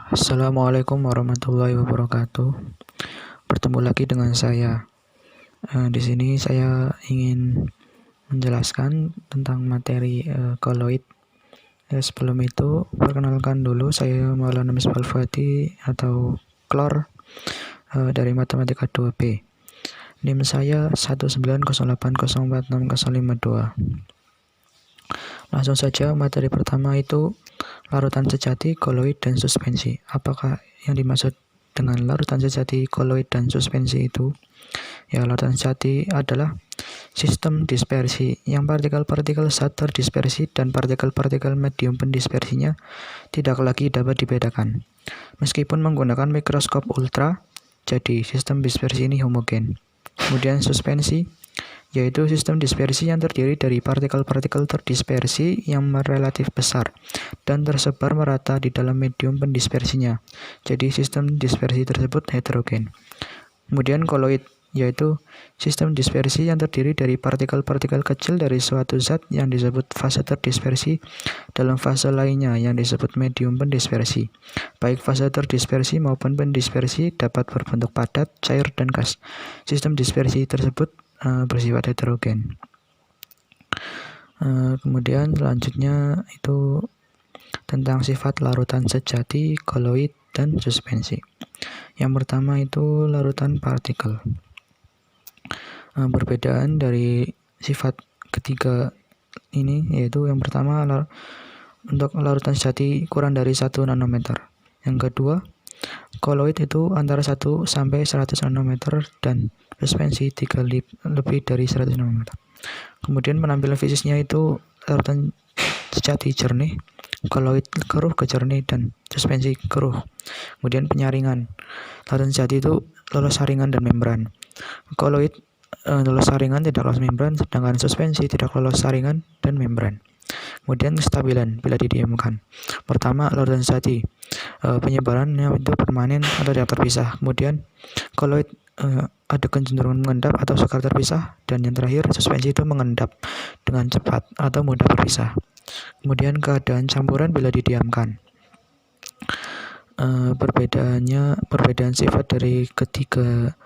Assalamualaikum warahmatullahi wabarakatuh. Bertemu lagi dengan saya. Di sini saya ingin menjelaskan tentang materi koloid. Sebelum itu, perkenalkan dulu saya Maulana Misbah Al-Fatih atau Klor dari Matematika 2B. NIM saya 19080460052. Langsung saja, materi pertama itu larutan sejati, koloid, dan suspensi. Apakah yang dimaksud dengan larutan sejati, koloid, dan suspensi itu? Ya, larutan sejati adalah sistem dispersi yang partikel-partikel zat terdispersi dan partikel-partikel medium pendispersinya tidak lagi dapat dibedakan. Meskipun menggunakan mikroskop ultra, jadi sistem dispersi ini homogen. Kemudian suspensi, yaitu sistem dispersi yang terdiri dari partikel-partikel terdispersi yang relatif besar dan tersebar merata di dalam medium pendispersinya. Jadi sistem dispersi tersebut heterogen. Kemudian koloid, yaitu sistem dispersi yang terdiri dari partikel-partikel kecil dari suatu zat yang disebut fase terdispersi dalam fase lainnya yang disebut medium pendispersi. Baik fase terdispersi maupun pendispersi dapat berbentuk padat, cair, dan gas. Sistem dispersi tersebut bersifat heterogen. Kemudian selanjutnya itu tentang sifat larutan sejati, koloid, dan suspensi. Yang pertama itu larutan partikel. Perbedaan dari sifat ketiga ini yaitu yang pertama untuk larutan sejati kurang dari 1 nanometer. Yang kedua, koloid itu antara 1 sampai 100 nanometer dan suspensi 3 lebih dari 100 nanometer. Kemudian penampilan fisiknya itu larutan sejati jernih, koloid keruh ke jernih, dan suspensi keruh. Kemudian penyaringan, larutan sejati itu lolos saringan dan membran. Koloid lolos saringan tidak lolos membran, sedangkan suspensi tidak lolos saringan dan membran. Kemudian kestabilan bila didiamkan. Pertama, larutan sejati penyebarannya itu permanen atau tidak terpisah. Kemudian koloid ada kecenderungan mengendap atau sukar terpisah, dan yang terakhir suspensi itu mengendap dengan cepat atau mudah berpisah. Kemudian keadaan campuran bila didiamkan. Perbedaan sifat dari ketiga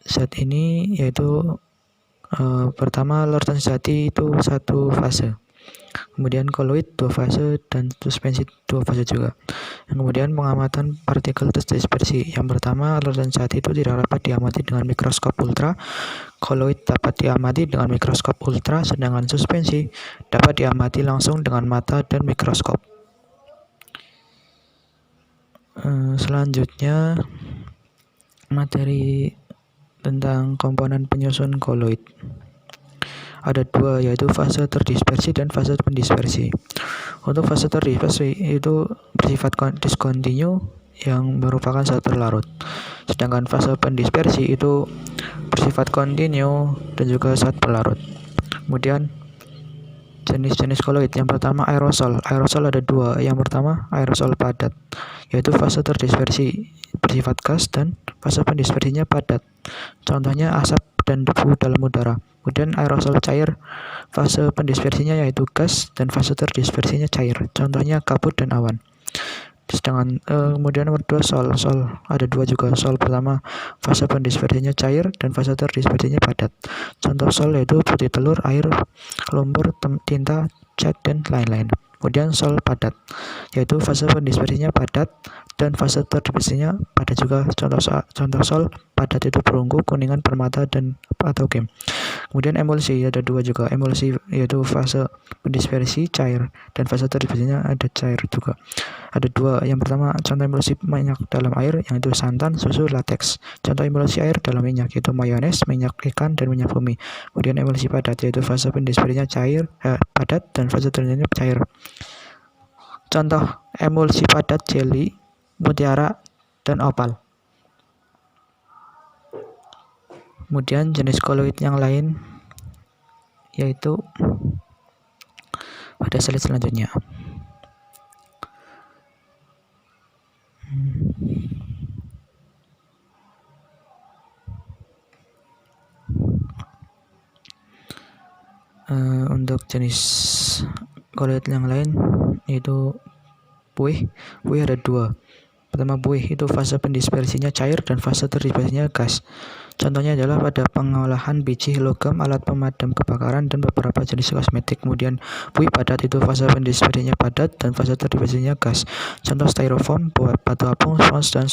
zat ini yaitu pertama, larutan sejati itu satu fase. Kemudian koloid 2 fase dan suspensi 2 fase juga. Kemudian pengamatan partikel terdispersi. Yang pertama, larutan sejati itu tidak dapat diamati dengan mikroskop ultra. Koloid dapat diamati dengan mikroskop ultra, sedangkan suspensi dapat diamati langsung dengan mata dan mikroskop. Selanjutnya, materi tentang komponen penyusun koloid. Ada dua, yaitu fase terdispersi dan fase pendispersi. Untuk fase terdispersi itu bersifat diskontinu yang merupakan zat berlarut. Sedangkan fase pendispersi itu bersifat kontinu dan juga zat berlarut. Kemudian jenis-jenis koloid. Yang pertama aerosol. Aerosol ada dua. Yang pertama aerosol padat, yaitu fase terdispersi bersifat gas dan fase pendispersinya padat. Contohnya asap dan debu dalam udara. Kemudian aerosol cair, fase pendispersinya yaitu gas dan fase terdispersinya cair. Contohnya kabut dan awan. Sedangkan kemudian nomor 2 sol ada dua juga. Sol pertama fase pendispersinya cair dan fase terdispersinya padat. Contoh sol yaitu putih telur, air, lumpur, tinta, cat, dan lain-lain. Kemudian sol padat, yaitu fase pendispersinya padat dan fase terdispersinya padat juga. Contoh sol padat itu perunggu, kuningan, permata, dan atau game. Kemudian emulsi ada dua juga. Emulsi yaitu fase pendispersi cair dan fase terdispersinya ada cair juga. Ada dua. Yang pertama contoh emulsi minyak dalam air yang itu santan, susu, lateks. Contoh emulsi air dalam minyak yaitu mayones, minyak ikan, dan minyak bumi. Kemudian emulsi padat yaitu fase pendispersinya padat dan fase terdispersinya cair. Contoh emulsi padat jelly, mutiara, dan opal. Kemudian jenis koloid yang lain yaitu pada slide selanjutnya. Untuk jenis koloid yang lain yaitu puih ada dua. Pertama, buih itu fase pendispersinya cair dan fase terdispersinya gas. Contohnya adalah pada pengolahan biji logam, alat pemadam kebakaran, dan beberapa jenis kosmetik. Kemudian buih padat itu fase pendispersinya padat dan fase terdispersinya gas. Contoh styrofoam, batu apung, spons, dan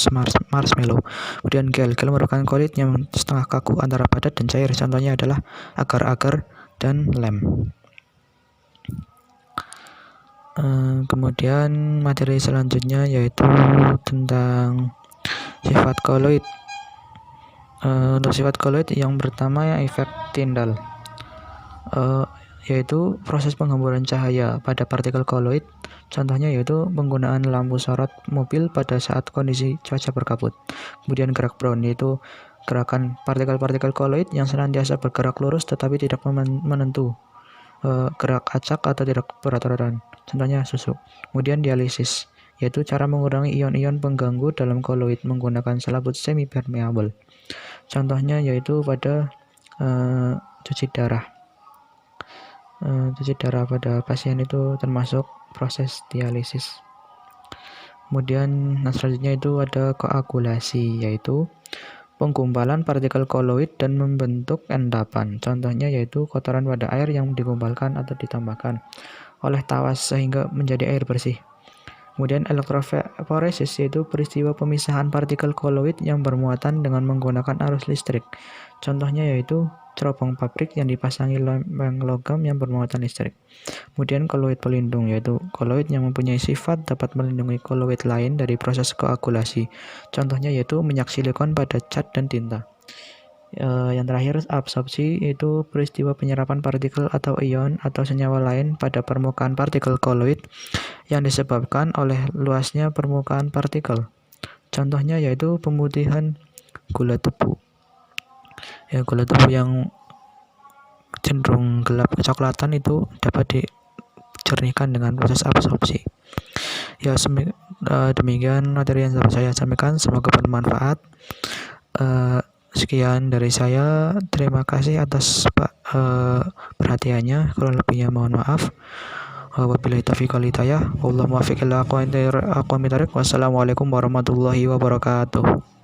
marshmallow. Kemudian gel merupakan kulit yang setengah kaku antara padat dan cair. Contohnya adalah agar-agar dan lem. Kemudian materi selanjutnya yaitu tentang sifat koloid. Untuk sifat koloid yang pertama efek Tyndall, yaitu proses penghamburan cahaya pada partikel koloid. Contohnya yaitu penggunaan lampu sorot mobil pada saat kondisi cuaca berkabut. Kemudian gerak Brown, yaitu gerakan partikel-partikel koloid yang senantiasa bergerak lurus tetapi tidak menentu gerak acak atau tidak beraturan. Contohnya susu. Kemudian dialisis, yaitu cara mengurangi ion-ion pengganggu dalam koloid menggunakan selaput semi permeable. Contohnya yaitu pada cuci darah. Cuci darah pada pasien itu termasuk proses dialisis. Kemudian selanjutnya itu ada koagulasi, yaitu penggumpalan partikel koloid dan membentuk endapan. Contohnya yaitu kotoran pada air yang digumpalkan atau ditambahkan oleh tawas sehingga menjadi air bersih. Kemudian elektroforesis, yaitu peristiwa pemisahan partikel koloid yang bermuatan dengan menggunakan arus listrik. Contohnya yaitu cerobong pabrik yang dipasangi logam yang bermuatan listrik. Kemudian koloid pelindung, yaitu koloid yang mempunyai sifat dapat melindungi koloid lain dari proses koagulasi. Contohnya yaitu minyak silikon pada cat dan tinta. Yang terakhir, absorpsi, itu peristiwa penyerapan partikel atau ion atau senyawa lain pada permukaan partikel koloid yang disebabkan oleh luasnya permukaan partikel. Contohnya yaitu pemutihan gula tebu. Gula tebu yang cenderung gelap kecoklatan itu dapat dicernihkan dengan proses absorpsi. Demikian materi yang saya sampaikan, semoga bermanfaat. Sekian dari saya, terima kasih atas perhatiannya, kurang lebihnya mohon maaf. Wabillahi taufiq wal hidayah. Wassalamualaikum warahmatullahi wabarakatuh.